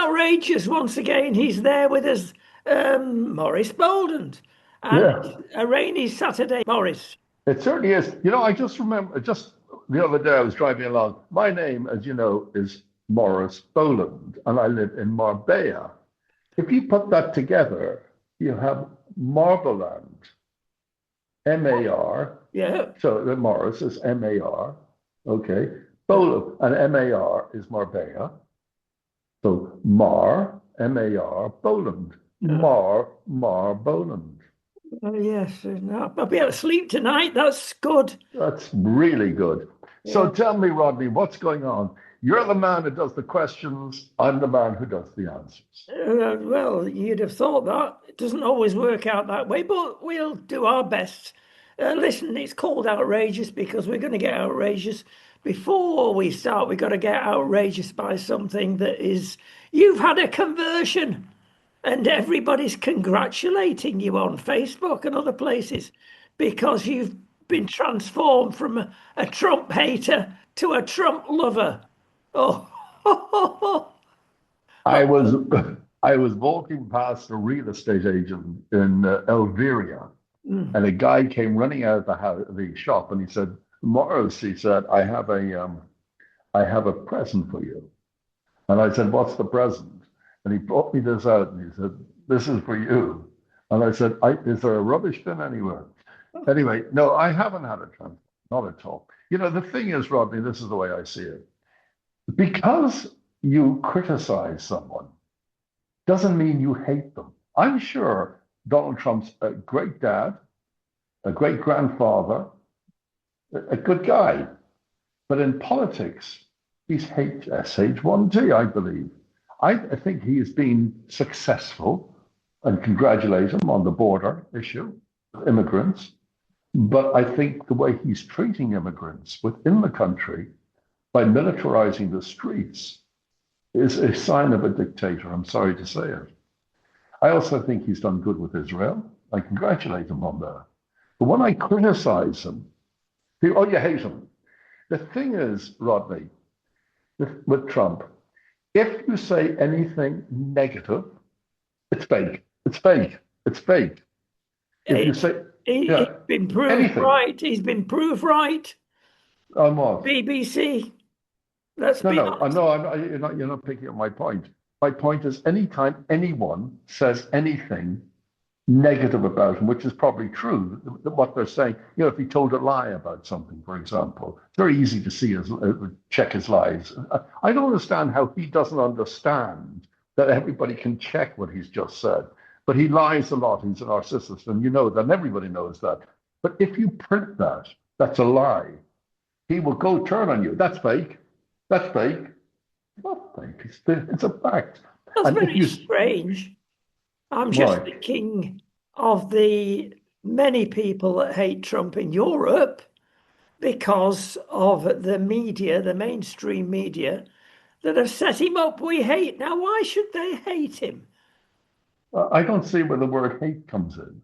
outrageous. Once again, he's there with us, Maurice Boldon. And Yeah, it's a rainy Saturday, Maurice. it certainly is. I just remember just the other day I was driving along. My name, as you know, is Morris Boland, and I live in Marbella. If you put that together, you have Marbaland, M-A-R. Yeah. So the Morris is M-A-R. Okay. Boland and M-A-R is Marbella. So M-A-R, Boland. Uh, Mar Boland. yes. No, I'll be able to sleep tonight. That's good. That's really good. So Yeah. tell me, Rodney, what's going on? You're the man who does the questions. I'm the man who does the answers. Well, you'd have thought that. It doesn't always work out that way, but we'll do our best. Listen, it's called outrageous because we're going to get outrageous. Before we start, we've got to get outrageous by something that is, you've had a conversion and everybody's congratulating you on Facebook and other places because you've been transformed from a Trump hater to a Trump lover. Oh, I was I was walking past a real estate agent in Elviria, mm. and a guy came running out of the shop, and he said, "Morris," he said, I have a present for you." And I said, "What's the present?" And he brought me this out, and he said, "This is for you." And I said, "Is there a rubbish bin anywhere?" Anyway, no, I haven't had a transplant, not at all. The thing is, Rodney, this is the way I see it. Because you criticize someone doesn't mean you hate them. I'm sure Donald Trump's a great dad, a great grandfather, a good guy. But in politics, he's SH1T, I believe. I think he has been successful, and congratulate him on the border issue, immigrants. But I think the way he's treating immigrants within the country by militarizing the streets is a sign of a dictator. I'm sorry to say it. I also think he's done good with Israel. I congratulate him on that. But when I criticize him, oh, you hate him. The thing is, Rodney, with Trump, if you say anything negative, it's fake. It's fake. It's fake. If you He, say, he's yeah, been proved anything, right. He's been proved right. on what? BBC. Let's No, be no, honest. no, you're not picking up my point. My point is anytime anyone says anything negative about him, which is probably true, what they're saying, if he told a lie about something, for example, it's very easy to see check his lies. I don't understand how he doesn't understand that everybody can check what he's just said. But he lies a lot. He's a narcissist, and you know that, and everybody knows that. But if you print that, that's a lie. He will go turn on you. That's fake. That's fake. It's not fake. It's a fact. That's And if very you, strange. I'm just why? thinking of the many people that hate Trump in Europe because of the media, the mainstream media, that have set him up. We hate. Now, why should they hate him? I don't see where the word hate comes in.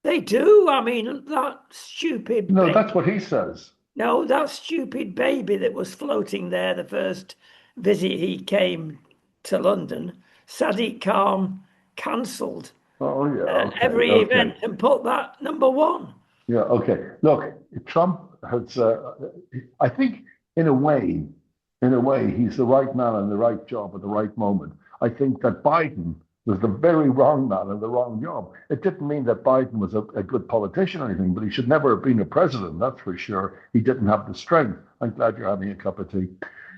They do. I mean, that stupid No, baby. that's what he says. No, that stupid baby that was floating there the first visit he came to London, Sadiq Khan cancelled Oh, yeah, okay, every okay. event and put that number one. Yeah, okay. Look, Trump has, I think, in a way, he's the right man in the right job at the right moment. I think that Biden was the very wrong man in the wrong job. It didn't mean that Biden was a good politician or anything, but he should never have been a president, that's for sure. He didn't have the strength. I'm glad you're having a cup of tea.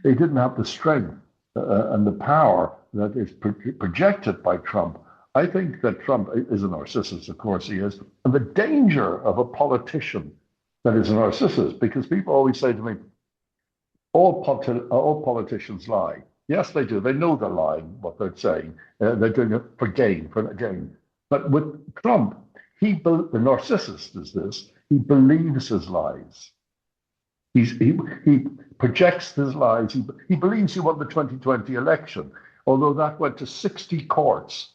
He didn't have the strength and the power that is projected by Trump. I think that Trump is a narcissist, of course he is. And the danger of a politician that is a narcissist, because people always say to me, all politicians lie. Yes, they do. They know they're lying, what they're saying. They're doing it for gain. But with Trump, the narcissist is this, he believes his lies. He projects his lies. He believes he won the 2020 election, although that went to 60 courts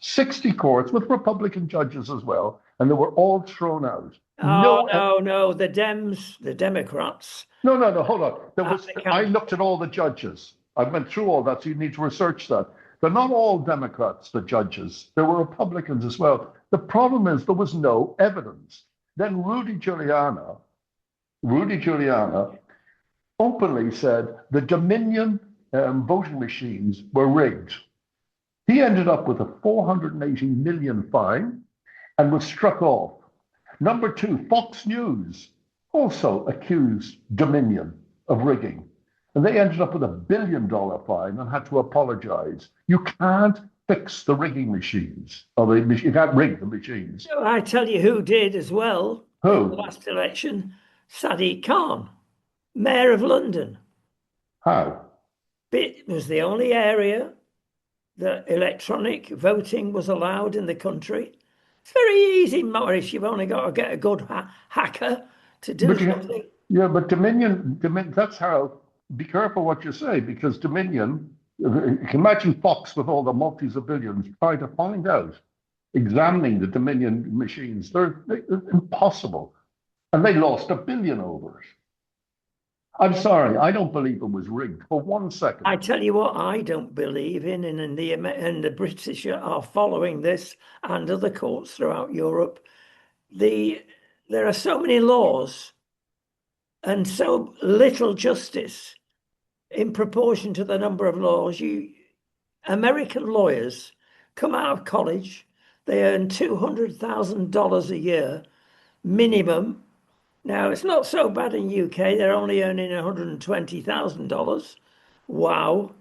with Republican judges as well, and they were all thrown out. Oh, No, no, no. The Dems, the Democrats no, hold on. at the I council. looked at all the judges. I went through all that, so you need to research that. they're not all Democrats, the judges. There were Republicans as well. The problem is there was no evidence. Then Rudy Giuliani openly said the Dominion voting machines were rigged. He ended up with a 480 million fine and was struck off. Number two, Fox News also accused Dominion of rigging. And they ended up with $1 billion fine and had to apologize. You can't fix the rigging machines, or you can't rig the machines. I tell you who did as well in the Who? last election, Sadiq Khan, Mayor of London. How? It was the only area that electronic voting was allowed in the country. It's very easy, Morris. You've only got to get a good hacker to do something. Yeah, but Dominion, that's how, be careful what you say, because Dominion, you can imagine Fox with all the multis of billions trying to find out, examining the Dominion machines. They're impossible. And they lost $1 billion over it. I'm sorry, I don't believe it was rigged for 1 second. I tell you what, I don't believe in, and the British are following this, and other courts throughout Europe. There are so many laws and so little justice in proportion to the number of laws. American lawyers come out of college, they earn $200,000 a year minimum. Now, it's not so bad in UK. They're only earning $120,000. Wow.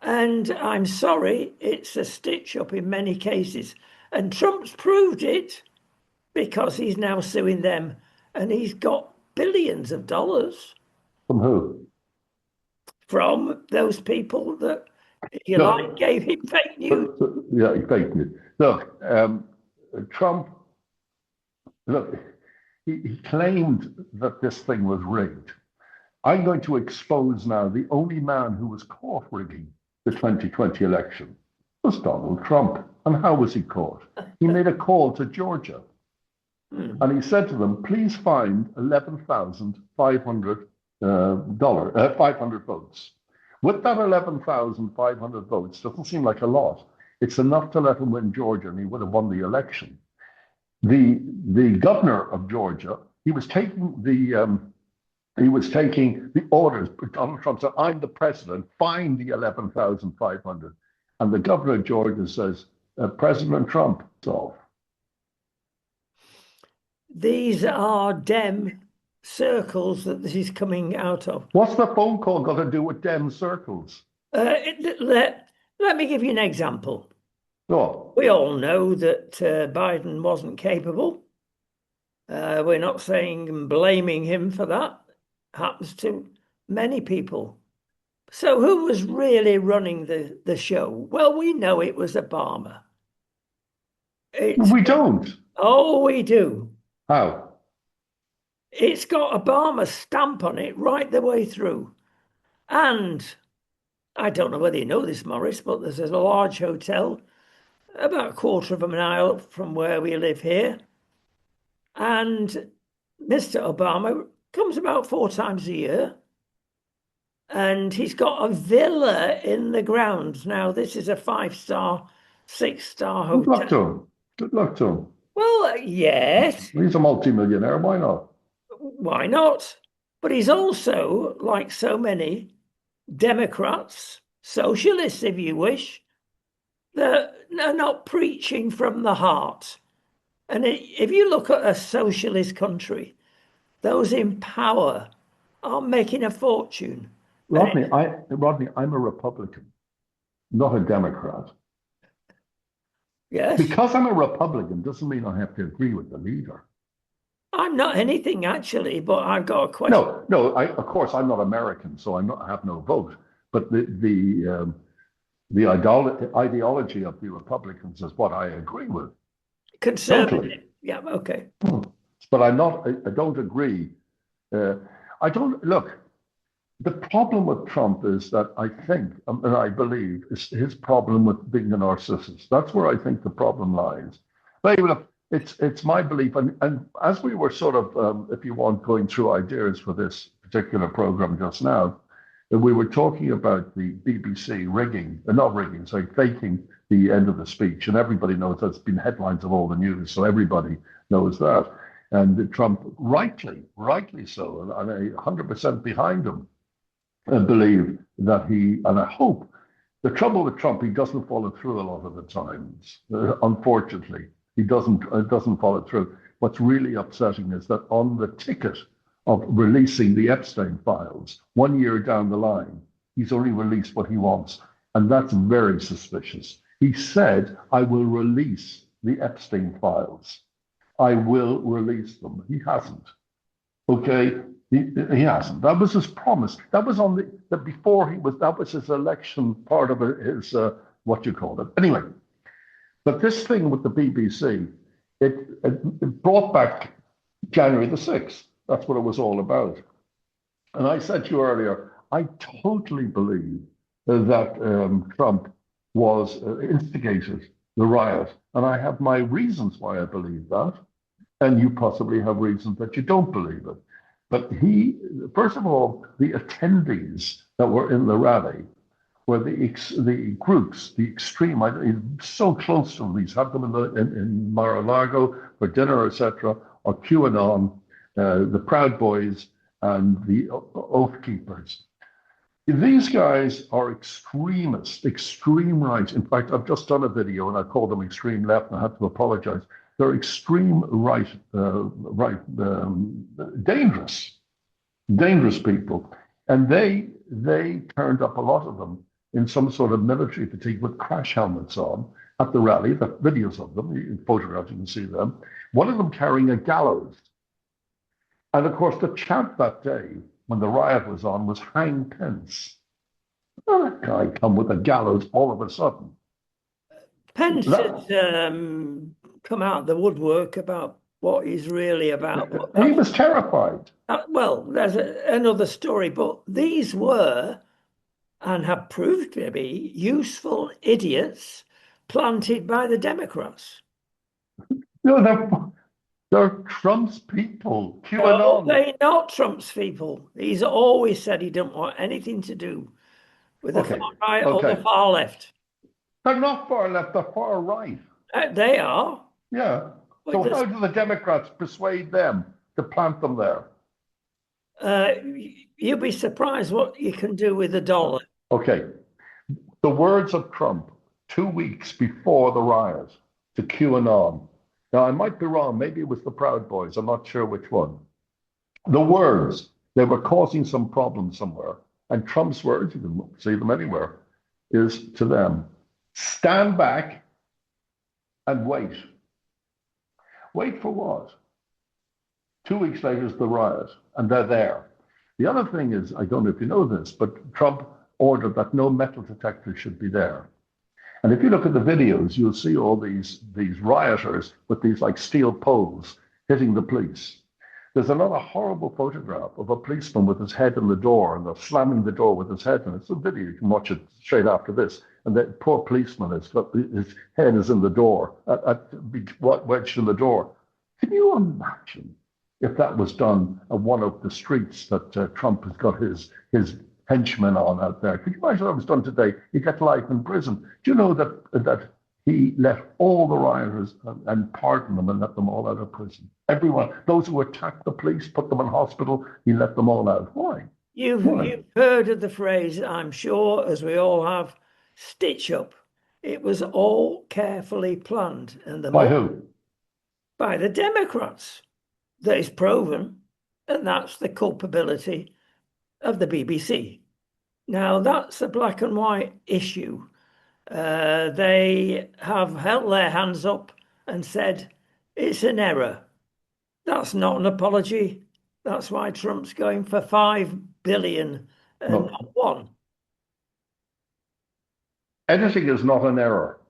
And I'm sorry, it's a stitch up in many cases. And Trump's proved it because he's now suing them and he's got billions of dollars. From who? From those people that, if you like, gave him fake news. Yeah, fake news. Look, Trump, look, he claimed that this thing was rigged. I'm going to expose now the only man who was caught rigging the 2020 election was Donald Trump. And how was he caught? He made a call to Georgia. And he said to them, please find 11,500 500 votes. With that 11,500 votes, doesn't seem like a lot. It's enough to let him win Georgia, and he would have won the election. The governor of Georgia, he was taking the orders. Donald Trump said, "I'm the president. Find the 11,500." And the governor of Georgia says, "President Trump, solve." These are Dem circles that this is coming out of. What's the phone call got to do with Dem circles? Let me give you an example. Oh. We all know that Biden wasn't capable. We're not saying and blaming him for that. Happens to many people. So who was really running the show? Well, we know it was Obama. We don't. Oh, we do. How? It's got Obama's stamp on it right the way through. And I don't know whether you know this, Morris, but there's a large hotel about a quarter of a mile from where we live here. And Mr. Obama comes about 4 times a year. And he's got a villa in the grounds. Now, this is a 5-star, 6-star hotel. Good luck to him. Good luck to him. Well, yes. He's a multimillionaire. Why not? Why not? But he's also, like so many Democrats, socialists, if you wish, that are not preaching from the heart. And if you look at a socialist country, those in power are making a fortune. Rodney, I'm a Republican, not a Democrat. Yes. Because I'm a Republican doesn't mean I have to agree with the leader. I'm not anything, actually, but I've got a question. No, of course, I'm not American, so I have no vote. But the ideology of the Republicans is what I agree with. Conservative. Totally. Yeah, okay. But I don't agree. Look, the problem with Trump is that I think, and I believe, is his problem with being a narcissist. That's where I think the problem lies. But look, it's my belief, and as we were sort of, if you want, going through ideas for this particular program just now, we were talking about the BBC rigging, not rigging, sorry, faking the end of the speech, and everybody knows that's been headlines of all the news, so everybody knows that. And Trump, rightly so, and I'm 100% behind him, and believe that and I hope, the trouble with Trump, he doesn't follow through a lot of the times. Unfortunately, he doesn't follow through. What's really upsetting is that on the ticket of releasing the Epstein files, 1 year down the line, he's only released what he wants. And that's very suspicious. He said, I will release the Epstein files. I will release them. He hasn't. Okay? He hasn't. That was his promise. That was on that was his election part of his, what you call it. Anyway, but this thing with the BBC, it brought back January the 6th. That's what it was all about. And I said to you earlier, I totally believe that Trump was instigated the riot. And I have my reasons why I believe that. And you possibly have reasons that you don't believe it. But first of all, the attendees that were in the rally were the groups, the extreme, so close to them. These had them in Mar-a-Lago for dinner, etc., or QAnon, the Proud Boys, and the Oath Keepers. These guys are extremists, extreme right. In fact, I've just done a video and I called them extreme left, and I have to apologize. They're extreme right, dangerous people. And they turned up, a lot of them, in some sort of military fatigue with crash helmets on at the rally. The videos of them, photographs, you can see them. One of them carrying a gallows. And of course, the chant that day, when the riot was on, was hang Pence. Well, that guy come with a gallows all of a sudden. Pence has come out of the woodwork about what he's really about. He was terrified. Well, there's another story, but these were and have proved to be useful idiots planted by the Democrats. No, they're Trump's people. No, QAnon. they're not Trump's people. He's always said he didn't want anything to do with the far right or the far left. They're not far left, they're far right. They are. Yeah. So how do the Democrats persuade them to plant them there? You'd be surprised what you can do with a dollar. Okay. The words of Trump 2 weeks before the riot to QAnon. Now, I might be wrong. Maybe it was the Proud Boys. I'm not sure which one. The words, they were causing some problems somewhere. And Trump's words, you can see them anywhere, is to them, stand back and wait. Wait for what? 2 weeks later is the riot, and they're there. The other thing is, I don't know if you know this, but Trump ordered that no metal detectors should be there. And if you look at the videos, you'll see all these rioters with these like steel poles hitting the police. There's another horrible photograph of a policeman with his head in the door, and they're slamming the door with his head. And it's a video, you can watch it straight after this. And that poor policeman, his head is in the door, wedged in the door. Can you imagine if that was done on one of the streets that Trump has got his henchmen on out there? Could you imagine that was done today? He'd get life in prison. Do you know that he let all the rioters and pardoned them and let them all out of prison? Everyone, those who attacked the police, put them in hospital, he let them all out. Why? You've heard of the phrase, I'm sure, as we all have, stitch up. It was all carefully planned. And by who? By the Democrats. That is proven, and that's the culpability of the BBC. Now, that's a black and white issue. They have held their hands up and said it's an error. That's not an apology. That's why Trump's going for 5 billion and not one. Editing is not an error.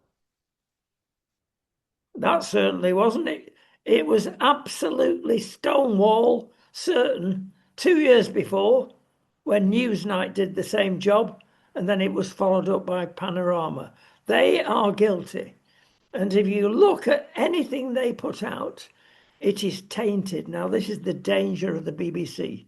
That certainly wasn't it. It was absolutely stonewall certain 2 years before, when Newsnight did the same job, and then it was followed up by Panorama. They are guilty. And if you look at anything they put out, it is tainted. Now, this is the danger of the BBC.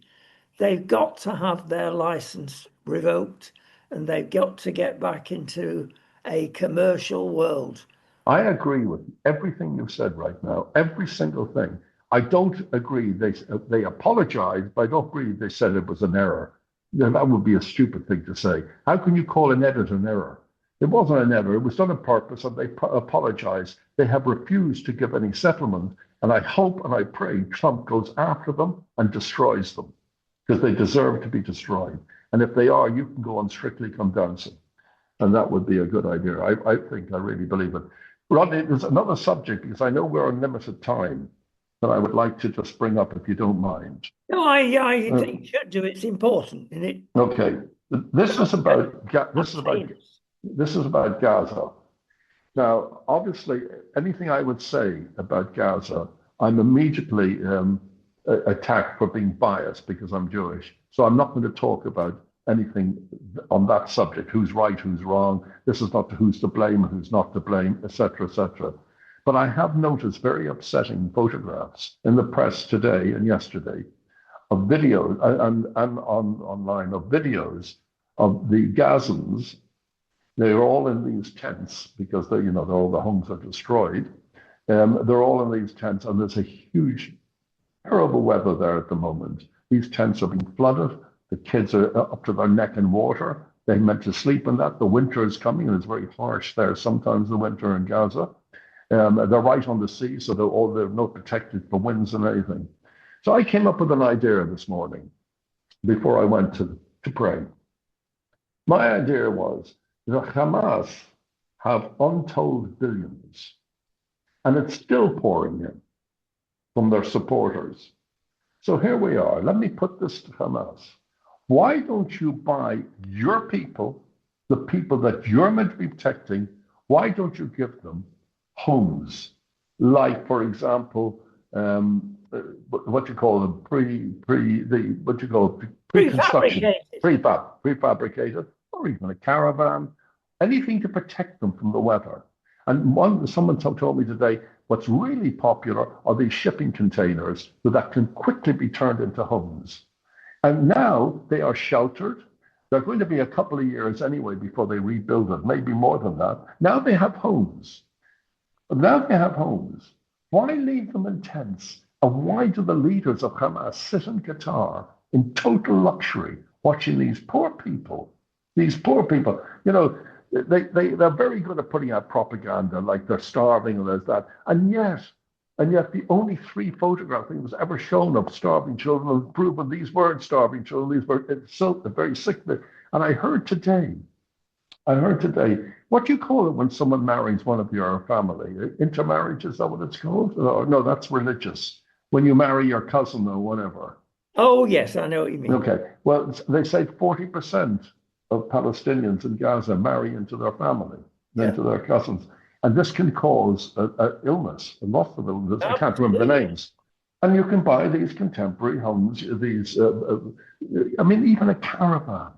They've got to have their license revoked, and they've got to get back into a commercial world. I agree with everything you've said right now, every single thing. I don't agree. They apologized, but I don't agree they said it was an error. That would be a stupid thing to say. How can you call an edit an error? It wasn't an error. It was done on purpose, and they apologized. They have refused to give any settlement, and I hope and I pray Trump goes after them and destroys them because they deserve to be destroyed. And if they are, you can go on Strictly Come Dancing, and that would be a good idea. I really believe it. Rodney, there's another subject because I know we're on limited time that I would like to just bring up if you don't mind. No, I think you should do. It's important, isn't it? Okay, this is about Containers. this is about Gaza. Now, obviously, anything I would say about Gaza, I'm immediately attacked for being biased because I'm Jewish. So I'm not going to talk about anything on that subject, who's right, who's wrong. This is not who's to blame, who's not to blame, etc., etc. But I have noticed very upsetting photographs in the press today and yesterday of videos and online of videos of the Gazans. They're all in these tents because all the homes are destroyed. They're all in these tents, and there's a huge, terrible weather there at the moment. These tents are being flooded. The kids are up to their neck in water. They're meant to sleep in that. The winter is coming, and it's very harsh there sometimes, the winter in Gaza. They're right on the sea, so they're not protected from winds and anything. So I came up with an idea this morning before I went to pray. My idea was that Hamas have untold billions, and it's still pouring in from their supporters. So here we are. Let me put this to Hamas. Why don't you buy your people, the people that you're meant to be protecting, why don't you give them homes? Like, for example, what you call them, pre-construction, prefabricated, or even a caravan, anything to protect them from the weather. And someone told me today, what's really popular are these shipping containers that can quickly be turned into homes. And now they are sheltered. They're going to be a couple of years anyway before they rebuild it, maybe more than that. Now they have homes. Why leave them in tents? And why do the leaders of Hamas sit in Qatar in total luxury, watching these poor people? They're very good at putting out propaganda, like they're starving and there's that. And yet the only 3 photographs that was ever shown of starving children proven these weren't starving children. These were very sick. And I heard today, what do you call it when someone marries one of your family? Intermarriage, is that what it's called? No, that's religious. When you marry your cousin or whatever. Oh, yes, I know what you mean. Okay. Well, they say 40% of Palestinians in Gaza marry into their family, into their cousins. And this can cause illness, lots of illness. I can't remember the names. And you can buy these contemporary homes, even a caravan.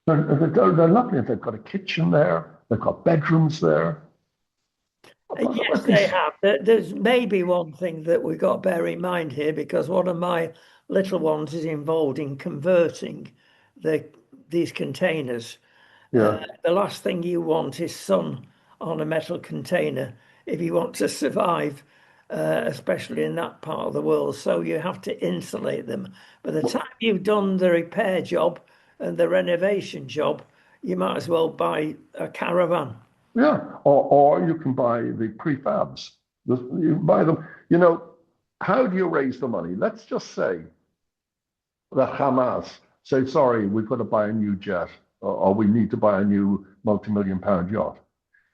They're lovely. They've got a kitchen there. They've got bedrooms there. Yes, they have. There's maybe one thing that we've got to bear in mind here, because one of my little ones is involved in converting these containers. Yeah. The last thing you want is sun on a metal container if you want to survive, especially in that part of the world. So you have to insulate them. By the time you've done the repair job and the renovation job, you might as well buy a caravan. Yeah, or you can buy the prefabs. You buy them. How do you raise the money? Let's just say that Hamas say, sorry, we've got to buy a new jet, or we need to buy a new multi-million-pound yacht.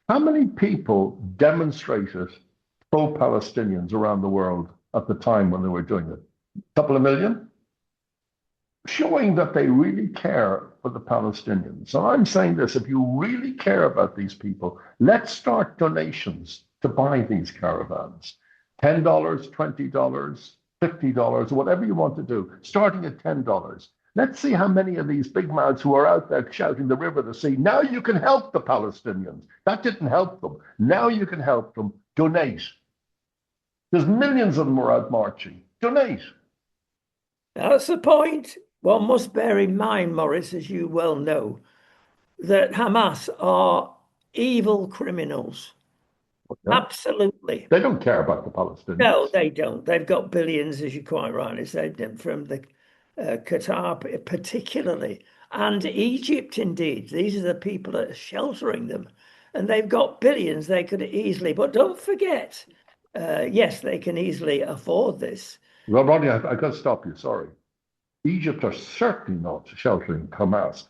How many people demonstrated pro-Palestinians around the world at the time when they were doing it? A couple of million? Showing that they really care for the Palestinians. So I'm saying this, if you really care about these people, let's start donations to buy these caravans. $10, $20, $50, whatever you want to do, starting at $10. Let's see how many of these big mouths who are out there shouting the river to sea, now you can help the Palestinians. That didn't help them. Now you can help them. Donate. There's millions of them who are out marching. Donate. That's the point. one must bear in mind, Morris, as you well know, that Hamas are evil criminals. Yeah. Absolutely. They don't care about the No, Palestinians. they don't. They've got billions, as you quite rightly said, from the Qatar particularly, and Egypt indeed. These are the people that are sheltering them, and they've got billions. They could easily, but don't forget, yes, they can easily afford this. Well, Rodney, I got to stop you. Sorry. Egypt are certainly not sheltering Hamas.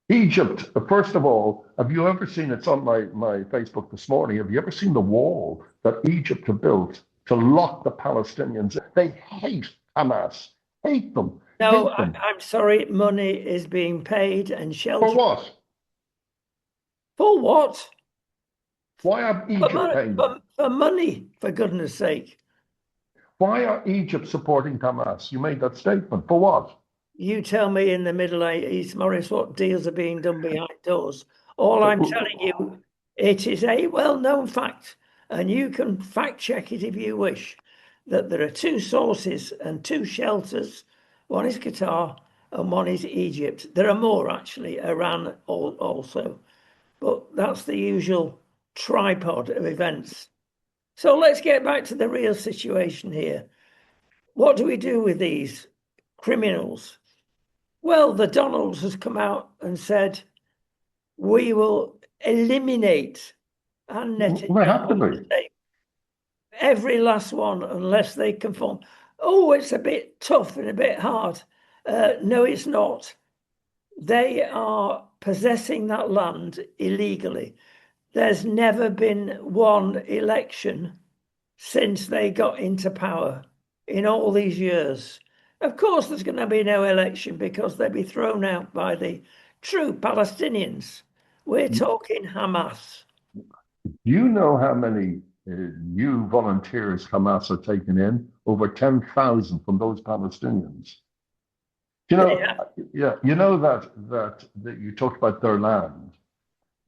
Egypt, first of all, have you ever seen, it's on my Facebook this morning, have you ever seen the wall that Egypt have built to lock the Palestinians in? They hate Hamas, hate them, No, hate them. I'm sorry, money is being paid and For shelter what? for what? Why are For Egypt money, paying them? for money, for goodness sake. Why are Egypt supporting Hamas? You made that statement. For what? You tell me in the Middle East, Morris, what deals are being done behind doors. All I'm telling you, it is a well-known fact, and you can fact check it if you wish, that there are two sources and two shelters. One is Qatar and one is Egypt. There are more actually, Iran also, but that's the usual tripod of events. So let's get back to the real situation here. What do we do with these criminals? Well, the Donalds has come out and said we will eliminate, and They have to Netanyahu be. every last one unless they conform. Oh, it's a bit tough and a bit hard. No, it's not. They are possessing that land illegally. There's never been one election since they got into power in all these years. Of course, there's going to be no election because they'll be thrown out by the true Palestinians. We're talking Hamas. You know how many new volunteers Hamas are taking in? Over 10,000 from those Palestinians. You They know, have, yeah, you know that you talked about their land.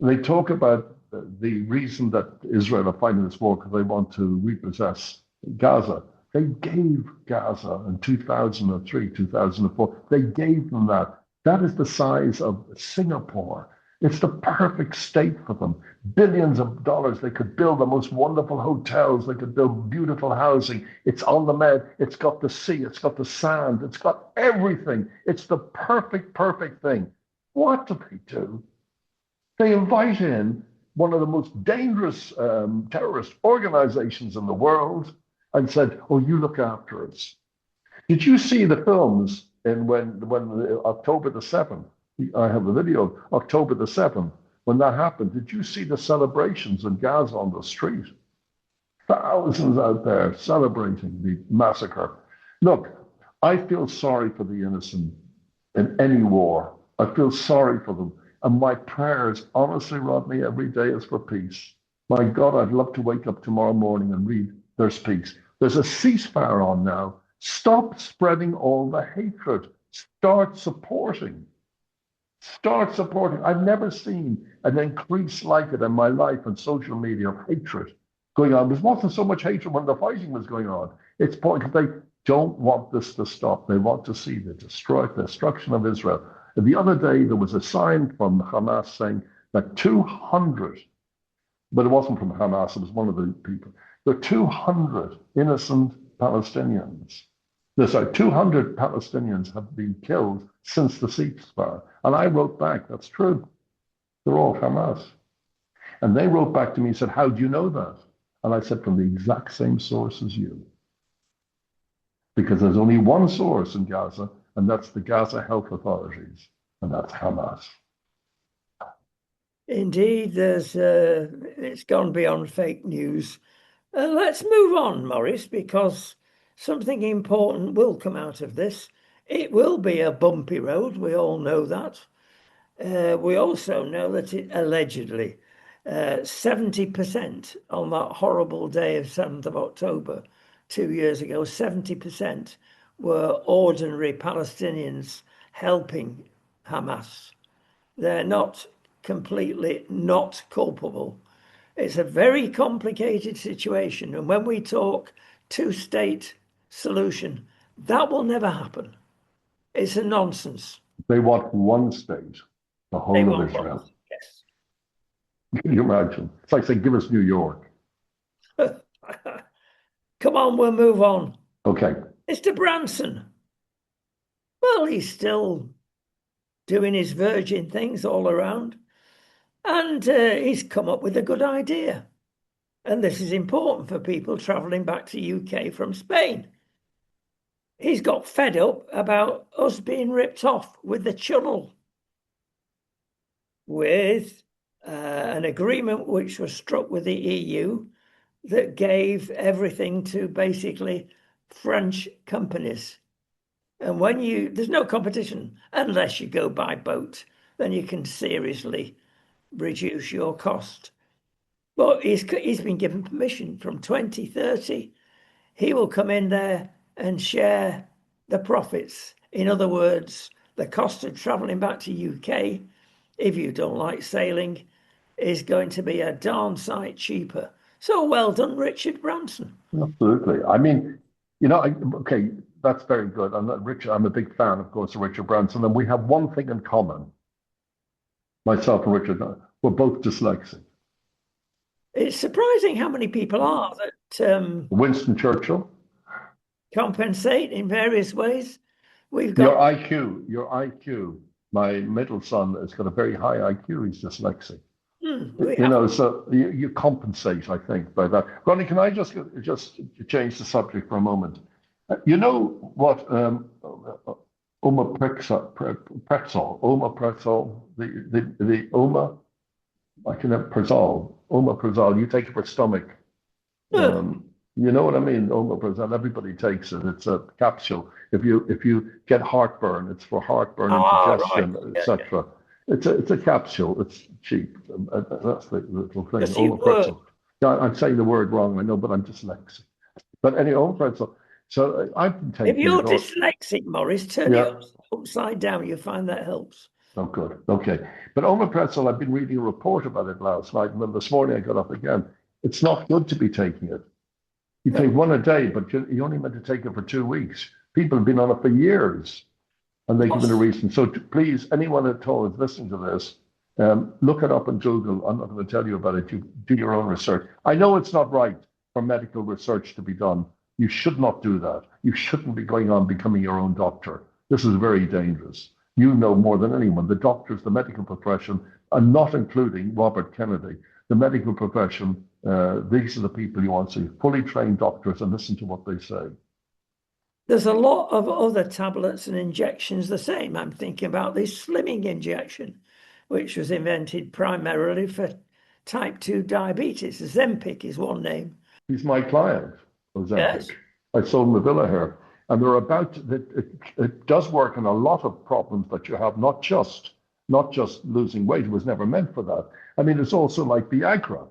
They talk about the reason that Israel are fighting this war because they want to repossess Gaza. They gave Gaza in 2003, 2004. They gave them that. That is the size of Singapore. It's the perfect state for them. Billions of dollars. They could build the most wonderful hotels. They could build beautiful housing. It's on the Med. It's got the sea. It's got the sand. It's got everything. It's the perfect thing. What do they do? They invite in one of the most dangerous terrorist organizations in the world and said, "Oh, you look after us." Did you see the films in when October the 7th? I have the video of October the 7th when that happened. Did you see the celebrations in Gaza on the street? Thousands out there celebrating the massacre. Look, I feel sorry for the innocent in any war. I feel sorry for them. And my prayers, honestly, Rodney, every day is for peace. My God, I'd love to wake up tomorrow morning and read there's peace. There's a ceasefire on now. Stop spreading all the hatred. Start supporting. Start supporting. I've never seen an increase like it in my life on social media of hatred going on. There wasn't so much hatred when the fighting was going on. It's because they don't want this to stop. They want to see the destruction of Israel. And the other day, there was a sign from Hamas saying that 200, but it wasn't from Hamas, it was one of the people, there are 200 innocent Palestinians. There's 200 Palestinians have been killed since the ceasefire. And I wrote back, that's true. They're all Hamas. And they wrote back to me and said, how do you know that? And I said, from the exact same source as you. Because there's only one source in Gaza, and that's the Gaza health authorities, and that's Hamas. indeed, it's gone beyond fake news. Let's move on, Morris, because something important will come out of this. It will be a bumpy road. We all know that. We also know that it allegedly 70% on that horrible day of 7th of October 2 years ago, 70% were ordinary Palestinians helping Hamas. They're not completely not culpable. It's a very complicated situation. And when we talk two-state solution, that will never happen. It's a nonsense. They want one state, the They whole of want one. Israel. Yes. Can you imagine? It's like saying, give us New York. Come on, we'll move on. Okay. Mr. Branson. Well, he's still doing his Virgin things all around, and he's come up with a good idea. And this is important for people traveling back to UK from Spain. He's got fed up about us being ripped off with the channel, with an agreement which was struck with the EU that gave everything to basically French companies. And there's no competition unless you go by boat, then you can seriously reduce your cost. But he's been given permission from 2030. He will come in there and share the profits. In other words, the cost of traveling back to UK, if you don't like sailing, is going to be a darn sight cheaper. So well done, Richard Branson. Absolutely. I mean, okay, that's very good. I'm a big fan, of course, of Richard Branson, and we have one thing in common. Myself and Richard, we're both dyslexic. It's surprising how many people are that Winston Churchill, compensate in various ways. We've your got IQ. My middle son has got a very high IQ. He's dyslexic. we You have know, so you compensate, I think, by that. Ronnie, can I just change the subject for a moment? You know what omeprazole, the Oma, I can have omeprazole. You take it for stomach. uh, You know what I mean? Omeprazole. Everybody takes it. It's a capsule. If you get heartburn, it's for heartburn, right. indigestion, Yeah. etc. It's a capsule. It's cheap. That's the little thing. Does it work? Omeprazole. Yeah, I'm saying the word wrong. I know, but I'm dyslexic. But anyway, omeprazole. So I've been If taking you're it all. dyslexic, Morris, turn it Yeah. upside down. You find that helps. Oh, good. Okay. But omeprazole, I've been reading a report about it last night, and then this morning I got up again. It's not good to be taking it. You take one a day, but you only meant to take it for 2 weeks. People have been on it for years, and they give it a reason. So please, anyone at all who's listening to this, look it up on Google. I'm not going to tell you about it. You do your own research. I know it's not right for medical research to be done. You should not do that. You shouldn't be going on becoming your own doctor. This is very dangerous. You know more than anyone. The doctors, the medical profession, and not including Robert Kennedy, the medical profession, these are the people you want to see, fully trained doctors, and listen to what they say. There's a lot of other tablets and injections the same. I'm thinking about this slimming injection, which was invented primarily for type 2 diabetes. Zempic is one name. He's my client, Ozempic. Yes. I sold him a villa here, and they're about it does work on a lot of problems that you have, not just losing weight. It was never meant for that. I mean, it's also like Viagra.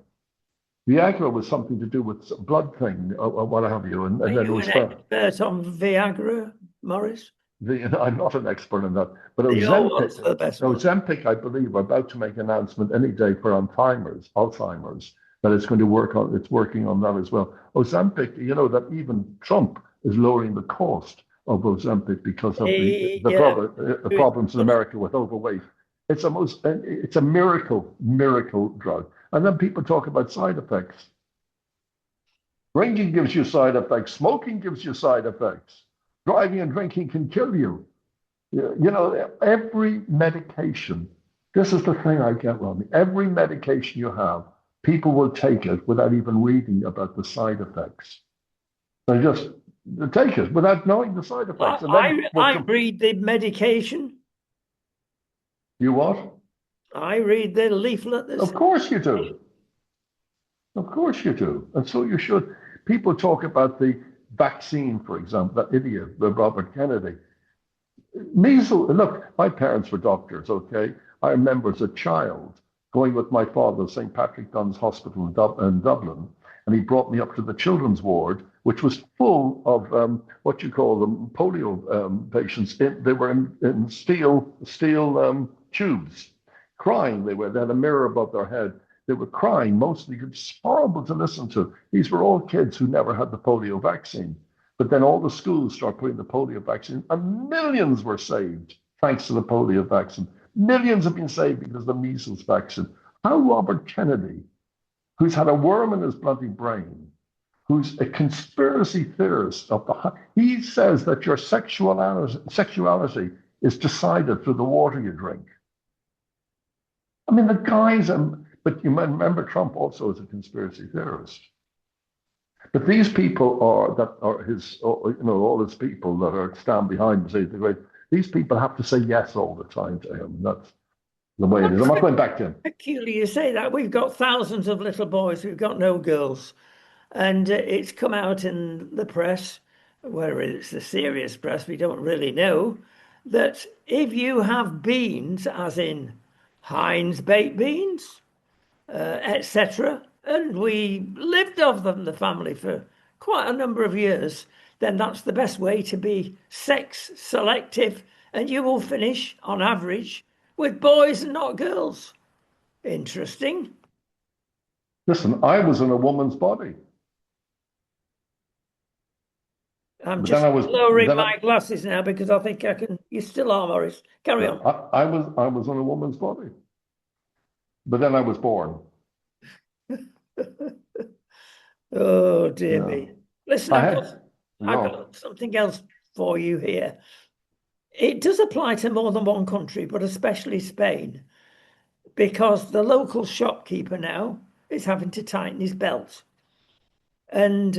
Viagra was something to do with blood thing, or what have you, and Are then it you was an expert on Viagra, Morris? I'm not an expert in that, but The best one. Ozempic, I believe, are about to make an announcement any day for Alzheimer's, that it's going to work on. It's working on that as well. Ozempic, you know that even Trump is lowering the cost of Ozempic because of the problems in America with overweight. It's a miracle drug. And then people talk about side effects. Drinking gives you side effects. Smoking gives you side effects. Driving and drinking can kill you. You know, every medication, this is the thing I get wrong. Every medication you have, people will take it without even reading about the side effects. They just take it without knowing the side effects. I read the medication. You what? I read the leaflet. Of course you do. Of course you do. And so you should. People talk about the vaccine, for example, that idiot, the Robert Kennedy. Measles, look, my parents were doctors, okay? I remember as a child going with my father to St. Patrick Dunn's Hospital in Dublin, and he brought me up to the children's ward, which was full of what you call them, polio patients. They were in steel tubes, crying. They had a mirror above their head. They were crying mostly. It's horrible to listen to. These were all kids who never had the polio vaccine. But then all the schools start putting the polio vaccine, and millions were saved thanks to the polio vaccine. Millions have been saved because of the measles vaccine. How Robert Kennedy, who's had a worm in his bloody brain, who's a conspiracy theorist he says that your sexuality is decided through the water you drink. I mean, the guy's, but you might remember Trump also is a conspiracy theorist. But these people are his, all his people that are stand behind him, say the great. These people have to say yes all the time to him. That's the way it is. I'm not going back to him. Peculiar you say that. We've got thousands of little boys, we've got no girls. And it's come out in the press, whether it's the serious press, we don't really know, that if you have beans, as in Heinz baked beans, etc., and we lived off them, the family, for quite a number of years, then that's the best way to be sex selective, and you will finish, on average, with boys and not girls. Interesting. Listen, I was in a woman's body. I'm But just then I was lowering then my glasses now because I think I can. You still are, Morris. Carry on. I was in a woman's body. But then I was born. Oh dear Yeah. me. Listen, I I've got, had I've no. got something else for you here. It does apply to more than one country, but especially Spain, because the local shopkeeper now is having to tighten his belt. And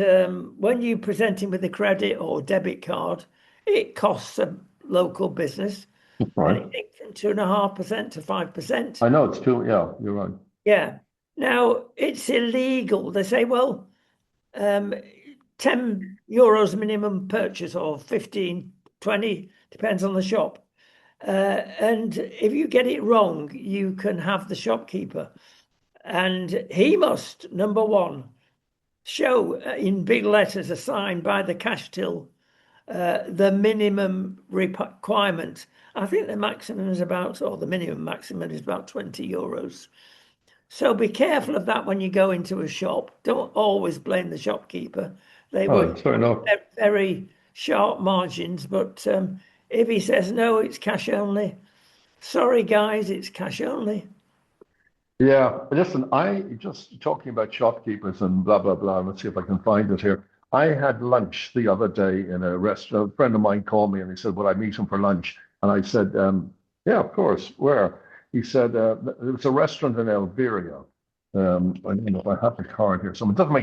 when you present him with a credit or debit card, it costs a local business Right. anything from 2.5% to 5%. I know it's too. Yeah, you're right. Yeah. Now it's illegal. They say, well, 10 euros minimum purchase or 15, 20, depends on the shop. And if you get it wrong, you can have the shopkeeper. And he must, number one, show in big letters a sign by the cash till the minimum requirement. I think the maximum is about, or the minimum maximum is about 20 euros. So be careful of that when you go into a shop. Don't always blame the shopkeeper. They Oh, work that's fair enough. very sharp margins, but if he says no, it's cash only. Sorry, guys, it's cash only. Yeah, listen, I just talking about shopkeepers and blah blah blah. Let's see if I can find it here. I had lunch the other day in a restaurant. A friend of mine called me and he said, "Would I meet him for lunch?" And I said, "Yeah, of course. Where?" He said, "There was a restaurant in Elveria." I don't know if I have the card here, so it doesn't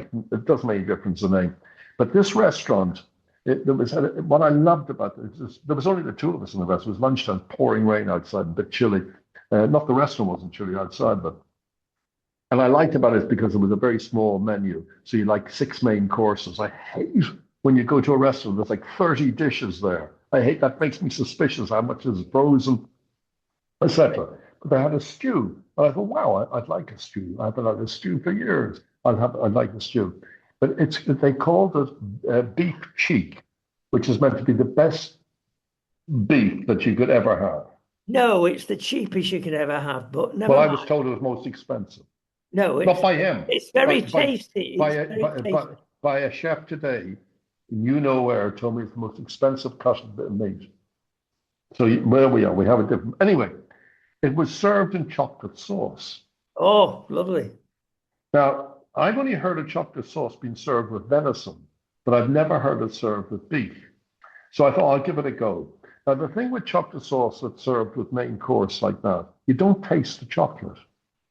make a difference the name. But this restaurant, there was what I loved about it. There was only the two of us in the restaurant. It was lunchtime, pouring rain outside, a bit chilly. Not the restaurant wasn't chilly outside, but and I liked about it because it was a very small menu. So you like six main courses. I hate when you go to a restaurant, there's like 30 dishes there. I hate that makes me suspicious how much is frozen, etc. But they had a stew. And I thought, wow, I'd like a stew. I haven't had a stew for years. I'd like a stew. But they called it beef cheek, which is meant to be the best beef that you could ever have. No, it's the cheapest you could ever have, but Well, never I was mind. told it was most expensive. No, Not by him, it's very but tasty. by It's a very by, by, tasty. by a chef today, you know where told me it's the most expensive cut of bit of meat. So where we are, we have a different. Anyway, it was served in chocolate sauce. Oh, lovely. Now, I've only heard of chocolate sauce being served with venison, but I've never heard it served with beef. So I thought I'll give it a go. Now, the thing with chocolate sauce that's served with main course like that, you don't taste the chocolate.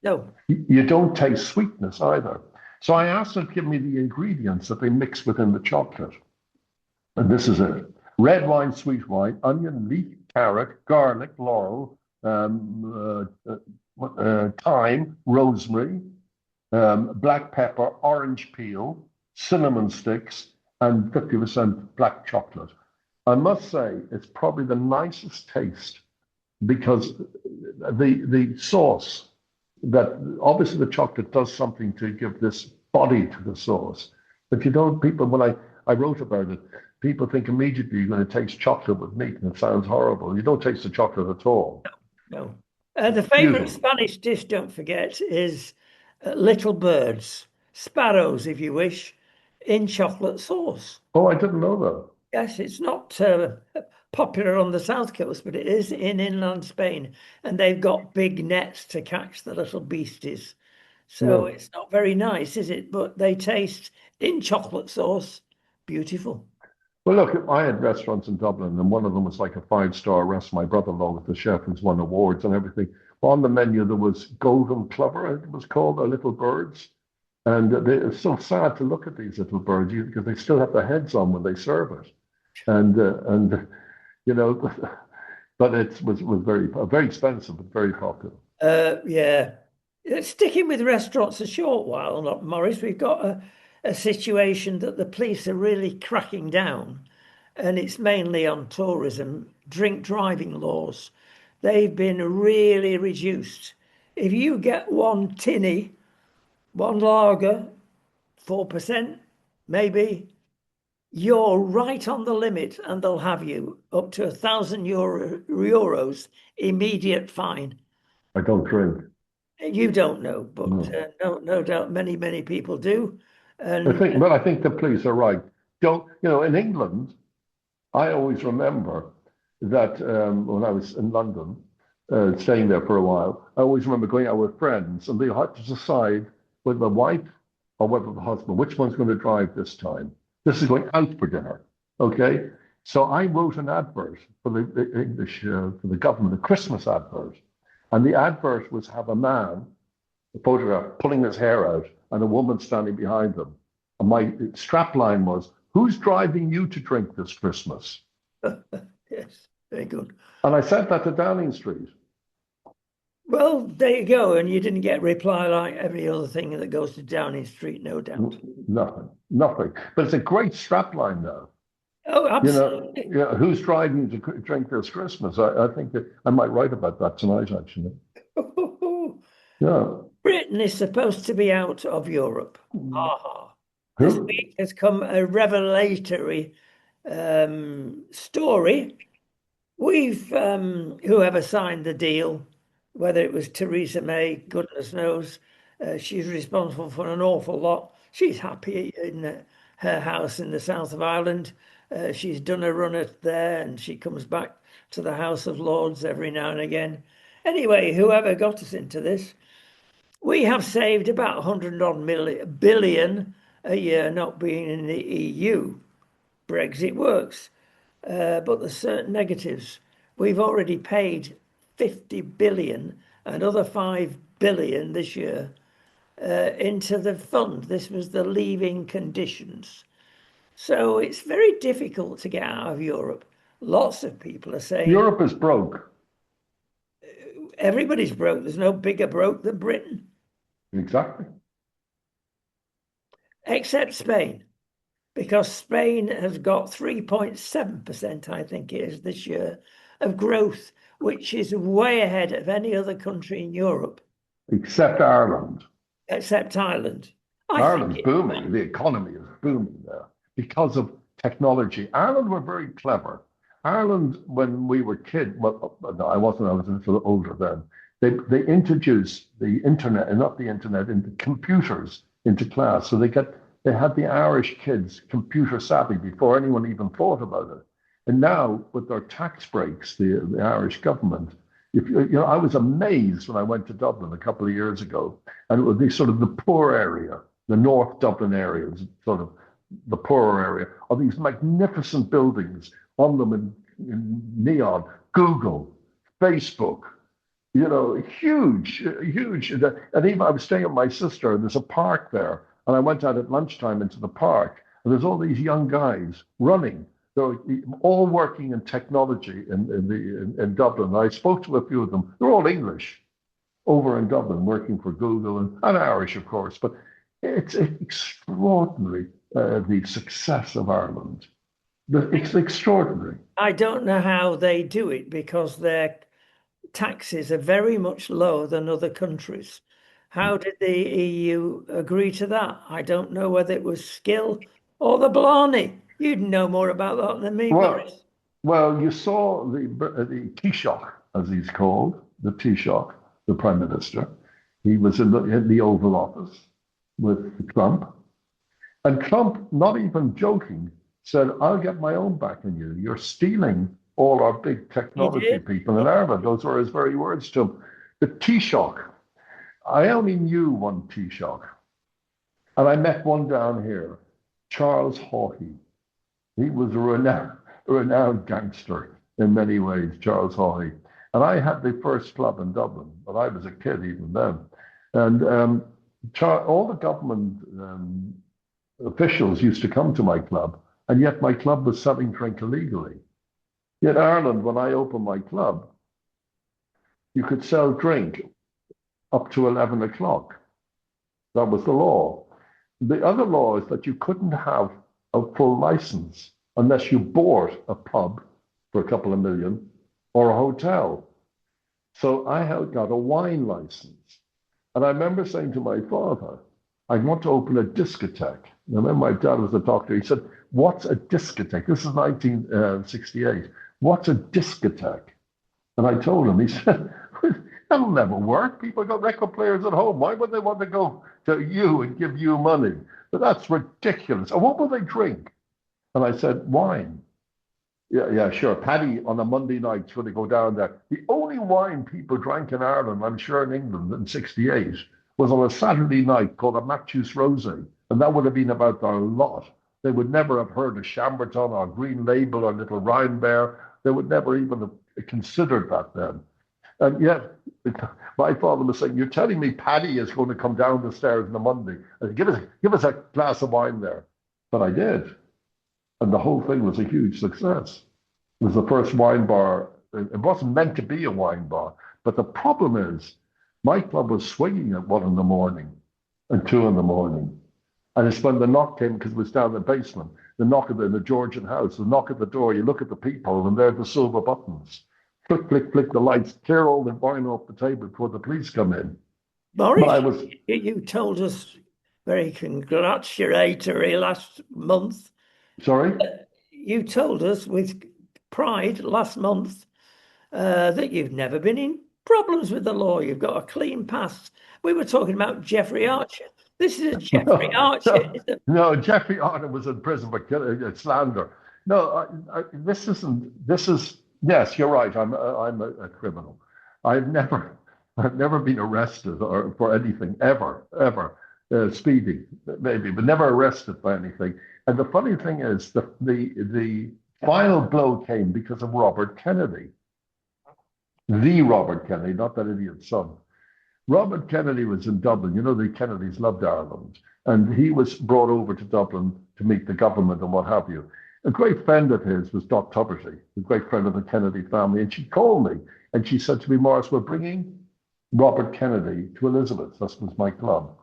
No, You don't taste sweetness either. So I asked them to give me the ingredients that they mix within the chocolate. And this is it. Red wine, sweet wine, onion, leek, carrot, garlic, laurel, thyme, rosemary, black pepper, orange peel, cinnamon sticks, and 50% black chocolate. I must say, it's probably the nicest taste because the sauce that obviously the chocolate does something to give this body to the sauce. But you don't, people, when I wrote about it, people think immediately you're going to taste chocolate with meat, and it sounds horrible. You don't taste the chocolate at all. no. The favorite Beautiful. Spanish dish, don't forget, is little birds, sparrows, if you wish. in chocolate sauce. Oh, I didn't know that. Yes, it's not popular on the south coast, but it is in inland Spain, and they've got big nets to catch the little beasties. So No. it's not very nice, is it? But they taste in chocolate sauce beautiful. Well, look, I had restaurants in Dublin, and one of them was like a five-star restaurant. My brother-in-law was the chef, who's won awards and everything. On the menu, there was golden plover, I think it was called, or little birds. And it's so sad to look at these little birds because they still have their heads on when they serve it. And you know, but it was very expensive, but very popular. Yeah. Sticking with restaurants a short while, not Morris, we've got a situation that the police are really cracking down, and it's mainly on tourism, drink driving laws. They've been really reduced. If you get one tinny, one lager, 4%, maybe, you're right on the limit and they'll have you up to €1,000 immediate fine. I don't drink. You don't know, but No. no doubt many people do. I And think, but I think the police are right. Don't, in England, I always remember that when I was in London, staying there for a while, I always remember going out with friends and they had to decide whether the wife or whether the husband, which one's going to drive this time. This is going out for dinner. Okay. So I wrote an advert for the English, for the government, a Christmas advert. And the advert was have a man, a photograph, pulling his hair out and a woman standing behind them. And my strap line was, who's driving you to drink this Christmas? yes, very good. And I sent that to Downing Street. Well, there you go. And you didn't get a reply like every other thing that goes to Downing Street, no doubt. Nothing, nothing. But it's a great strapline now. Oh, absolutely. Who's driving to drink this Christmas? I think that I might write about that tonight, actually. Yeah. Britain is supposed to be out of Europe. Aha. This Who? week has come a revelatory story. We've, whoever signed the deal, whether it was Theresa May, goodness knows, she's responsible for an awful lot. She's happy in her house in the south of Ireland. She's done a run at there and she comes back to the House of Lords every now and again. Anyway, whoever got us into this, we have saved about 100 odd billion a year not being in the EU. Brexit works, but there's certain negatives. We've already paid 50 billion, another 5 billion this year into the fund. This was the leaving conditions. So it's very difficult to get out of Europe. Lots of people are saying Europe is broke. everybody's broke. There's no bigger broke than Britain, Exactly. except Spain, because Spain has got 3.7%, I think it is this year, of growth, which is way ahead of any other country in Europe, Except Ireland. except Ireland. Ireland's booming. The economy is booming there because of technology. Ireland were very clever. Ireland, when we were kids, well, no, I wasn't. I was a little older then. They introduced the internet, and not the internet, into computers into class. So they had the Irish kids computer savvy before anyone even thought about it. And now with their tax breaks, the Irish government, if I was amazed when I went to Dublin a couple of years ago, and it would be sort of the poor area, the North Dublin area, sort of the poorer area, of these magnificent buildings on them in neon, Google, Facebook, huge. And even I was staying with my sister, and there's a park there, and I went out at lunchtime into the park, and there's all these young guys running. They're all working in technology in Dublin. And I spoke to a few of them. They're all English over in Dublin, working for Google and Irish, of course. But it's extraordinary, the success of Ireland. It's extraordinary. I don't know how they do it because their taxes are very much lower than other countries. How did the EU agree to that? I don't know whether it was skill or the blarney. You'd know more about that than me, Well, Boris. well, you saw the Taoiseach, as he's called, the Taoiseach, the Prime Minister. He was in the Oval Office with Trump, And Trump, not even joking, said, I'll get my own back on you. You're stealing all our big He technology did. people in Ireland. Those were his very words to him. The Taoiseach, I only knew one Taoiseach, and I met one down here, Charles Haughey. He was a renowned gangster in many ways, Charles Haughey. And I had the first club in Dublin, but I was a kid even then. And all the government officials used to come to my club, and yet my club was selling drink illegally. Yet Ireland, when I opened my club, you could sell drink up to 11 o'clock. That was the law. The other law is that you couldn't have a full license unless you bought a pub for a couple of million or a hotel. So I got a wine license. And I remember saying to my father, I want to open a discotheque. And I remember my dad was a doctor. He said, what's a discotheque? This is 1968. What's a discotheque? And I told him, he said, that'll never work. People got record players at home. Why would they want to go to you and give you money? But that's ridiculous. And what will they drink? And I said, wine. Yeah, sure. Paddy on a Monday night going to go down there. The only wine people drank in Ireland, I'm sure in England in 68, was on a Saturday night called a Matthews Rosé. And that would have been about their lot. They would never have heard of Chamberton or Green Label or Little Rhine Bear. They would never even have considered that then. And yet, my father was saying, you're telling me Paddy is going to come down the stairs on a Monday and give us a glass of wine there. But I did. And the whole thing was a huge success. It was the first wine bar. It wasn't meant to be a wine bar. But the problem is, my club was swinging at 1 in the morning and 2 in the morning. And it's when the knock came, because it was down the basement, the knock in the Georgian house, the knock at the door, you look at the people, and they're the silver buttons. Flick, flick, flick the lights, clear all the wine off the table before the police come in. Boris, you told us very congratulatory last month. Sorry? You told us with pride last month that you've never been in problems with the law. You've got a clean past. We were talking about Jeffrey Archer. This is a Jeffrey Archer. No, Jeffrey Archer was in prison for slander. No, this is, yes, you're right. I'm a criminal. I've never been arrested or for anything ever. Speeding maybe, but never arrested by anything. And the funny thing is, the final blow came because of Robert Kennedy, the Robert Kennedy, not that idiot's son. Robert Kennedy was in Dublin. You know, the Kennedys loved Ireland, and he was brought over to Dublin to meet the government and what have you. A great friend of his was Dot Tuberty, a great friend of the Kennedy family, and she called me and she said to me, Morris, we're bringing Robert Kennedy to Elizabeth. That was my club.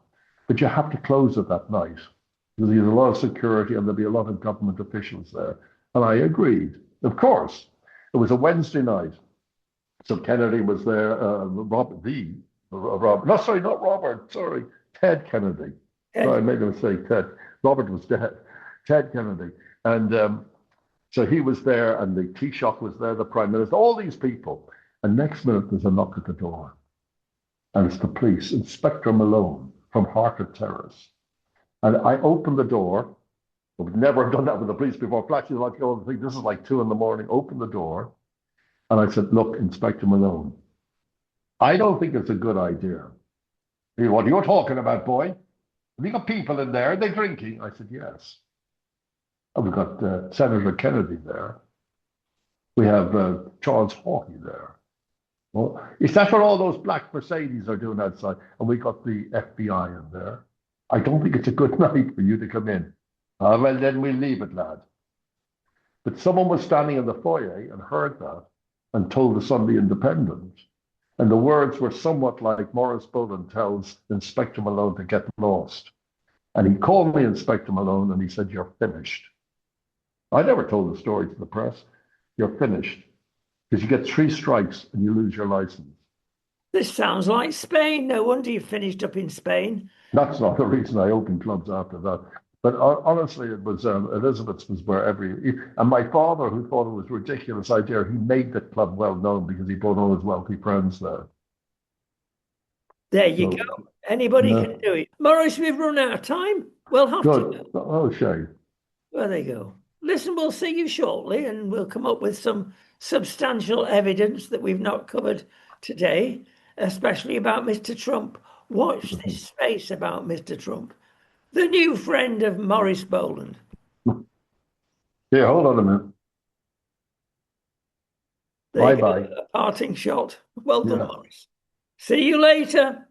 But you have to close it that night because there's a lot of security and there'll be a lot of government officials there. And I agreed. Of course, it was a Wednesday night. So Kennedy was there, Ted Kennedy. Sorry, I made a mistake, Ted. Robert was dead. Ted Kennedy. And so he was there, and the Taoiseach was there, the Prime Minister, all these people. And next minute, there's a knock at the door. And it's the police, Inspector Malone from Harcourt Terrace. And I opened the door. I would never have done that with the police before. Flashing the lights, going, this is like 2 in the morning. Open the door. And I said, look, Inspector Malone, I don't think it's a good idea. He said, what are you talking about, boy? Have you got people in there? Are they drinking? I said, yes. And we've got Senator Kennedy there. We have Charles Haughey there. Well, is that what all those black Mercedes are doing outside? And we got the FBI in there. I don't think it's a good night for you to come in. Well, then we'll leave it, lad. But someone was standing in the foyer and heard that and told the Sunday Independent. And the words were somewhat like Morris Boland tells Inspector Malone to get lost. And he called me Inspector Malone and he said, you're finished. I never told the story to the press. You're finished. Because you get 3 strikes and you lose your license. This sounds like Spain. No wonder you finished up in Spain. That's not the reason I opened clubs after that. But honestly, it was Elizabeth's was where and my father, who thought it was a ridiculous idea, he made the club well known because he brought all his wealthy friends there. There you go. Anybody can do it. Morris, we've run out of time. We'll have to. Good. Oh, Shay. There they go. Listen, we'll see you shortly and we'll come up with some substantial evidence that we've not covered today, especially about Mr. Trump. Watch this space about Mr. Trump, the new friend of Maurice Boland. Yeah, hold on a minute. There you Bye go, bye. a parting shot. Welcome, Yeah. Maurice. See you later.